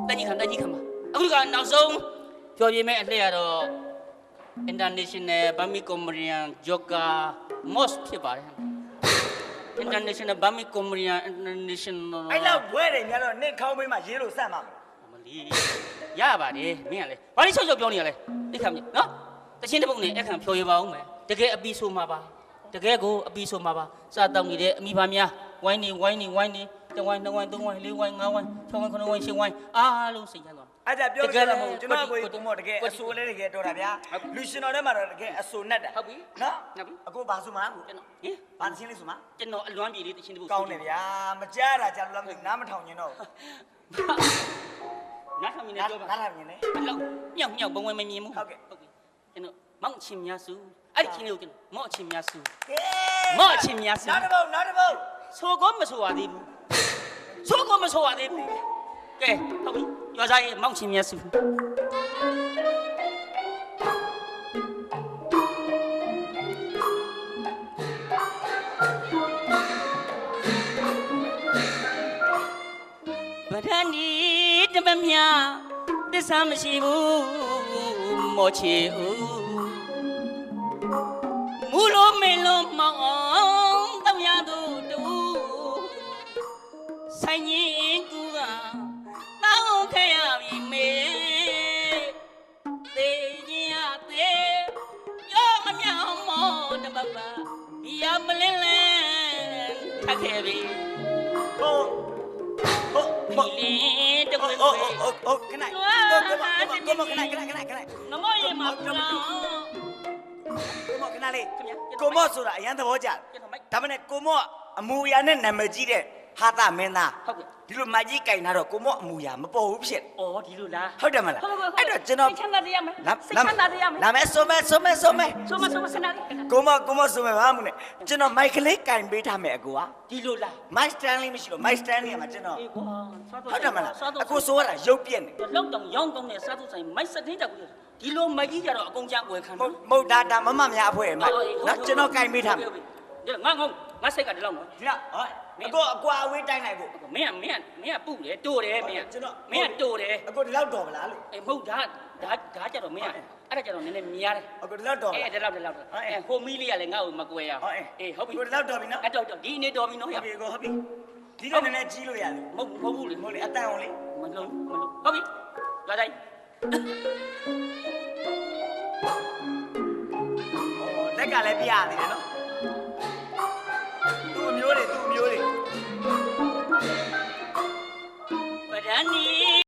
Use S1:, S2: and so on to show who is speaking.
S1: တကြီးခံပါအခုကနောက်ဆုံးပြောပြမယ်အလှည့်ရတော့ International Burmese Comedian Joker Moss ဖြစ်ပါတယ် International Burmese Comedian International
S2: အဲ့လောက်ဘွဲတယ်များတော့နင့်ခေါင်းမေးမှရေးလို့စမ်းမှာ
S1: မလီရပါတယ်မင်းကလေဘာလို့ချုပ်ပြောနေရလဲသိခါမကြီးနော်တချင်းတစ်ပုတ်နဲ့အခန့်ဖြော်ရပါဦးမယ်တကယ်အပီဆိုမှာပါတကယ်ကိုအပီဆိုမှာပါစားတောက်နေတဲ့အမိပါများဝိုင်းနေတဝိုင်း3ဝိုင်း4ဝိုင်း5ဝိုင်း6ဝိုင်း7ဝိုင်း8ဝိုင်းအားလုံးစိတ်ချမ်းသွား
S2: အဲ့ဒါပြောကြတယ်မဟုတ်ကျွန်တော်ကိုမောတကယ်အဆူလေးတကယ်တော်တာဗျာလူရှင်တော်ထဲမှာတော့တကယ်အဆူနဲ့တာ
S1: ဟုတ်ပြီ
S2: နော်အခုဘာဆိုမှအခု
S1: ကျွန်တော်ဟင်
S2: ဘာတချင်းလေးဆိုမှ
S1: ကျွန်တော်အလွမ်းပြေလေးတချင်းတစ်ပုတ်
S2: ကောင်းတယ်ဗျာမကြားတာကြားလို့လားနားမထောင်ရင်တော့
S1: နားထောင်နေပြောပါ
S2: နားထောင်ရင်လေ
S1: အလောက်မြောက်ဘုံဝင်မမြင်ဘူး
S2: ဟုတ်ကဲ့
S1: ကျွန်တော်မောက်ချင်းများစုအဲ့ဒီချင်းလေးကိုကျွန်တော်မောက်ချင်းများစု
S2: ကဲ
S1: မောက်ချင်းများစု
S2: နောက်တစ်ပုတ်
S1: ဆိုကောမဆိုရသေးဘူးဆိုကောမဆိုရသေးဘူးကဲဟုတ်ပြီရွာသားရဲ့မောက်ချင်းများစုဗဒန်ဒီတပမြသစ္စာမရှိဘူးမောချေဦးမူလိုမေလိုမောင်းအောင်တောင်းရသူတူဆိုင်ရင်ကူကတောင်းခဲ့ရပြီမေသေခြင်းရသေးရောမမြောင်မောတပတ်ပါရမလင်းလဲထက်ခဲ့ပြီ
S2: ဟုတ်
S1: လင်းတပွေး
S2: ဟုတ်ခဏကိုမခဏ
S1: နမောရေမှာပူလောင်
S2: ကိုမခဏလေးကိုမော့ဆိုတာအရန်သဘောကျဒါပေမဲ့ကိုမော့အမူအရာနဲ့နာမည်ကြီးတဲ့ဟာတာမင်းသား
S1: ဟုတ်ကဲ့
S2: ဒီလိုမကြီးကင်ထားတော့ကိုမော့အမူအရာမပေါ်ဘူးဖြစ်
S1: ဩဒီလိုလား
S2: ဟုတ်တယ်မလားအဲ့တော့ကျွန်တော်
S1: စိတ်ချမ်းသာရမယ်စိတ်ချမ်းသာရမယ်
S2: လာမယ်ဆိုမယ်
S1: စနာလေး
S2: ကိုမော့ဆိုမယ်ဘာမှမနဲ့ကျွန်တော်မိုက်ကလေးကင်ပေးထားမယ်အကူက
S1: ဒီလိုလား
S2: မိုက်စတန်လေးမရှိလို့မိုက်စတန်လေးကမှကျွန်တော်
S1: အေးကွာ
S2: ဟုတ်တယ်မလားအကူဆိုရတာရုပ်ပြက်နေ
S1: လောက်တောင်ရောင်းကောင်းတဲ့စားသူဆိုင်မိုက်စတင်းတက်ကူဒီလိုမကြီးကြတော့အကုန်ကြွယ်ခံ
S2: မဟုတ်ဒါမမများအဖွဲမှာနော်ကျွန်တော်ကင်ပေးထားမယ်
S1: ဒီငါစိတ်ကဒီလောက်နော်
S2: ဒီလောက်ဟောအကွာအဝေးတိုင်းလိုက်ဖို့
S1: မင်းကပုတယ်တိုးတယ်မင်း
S2: ကျွန်တော်
S1: မင်းကတိုးတယ်
S2: အကူဒီလောက်တော်မလားလို့
S1: အေးမဟုတ်ဒါကြတော့မင်းကအဲ့ဒါကြတော့နည်းနည်းမြားတယ်
S2: အကူဒီလောက်တော်
S1: အေးဒီလောက်ဟိုမီးလေးကလည်းငါ့ကိုမကွယ်ရအောင်အေးဟုတ်ပြီ
S2: ဒီလောက်တော်ပြီနော်
S1: အဲ့တော့ဒီအနေတော်ပြီနော်
S2: ဟုတ်ပြီဟုတ်ပြီဒီတော့နည်းနည်းကြီးလို့ရတယ်
S1: မဟုတ်ဘူးလေ
S2: မဟုတ်လေအတန်အောင်လေ
S1: မလုံးဟုတ်ပြီလာတိုင်း
S2: လက်ကလည်းပြရသေးတယ်နော်သူ့မျိုးတွေ
S1: ပဒန်နီ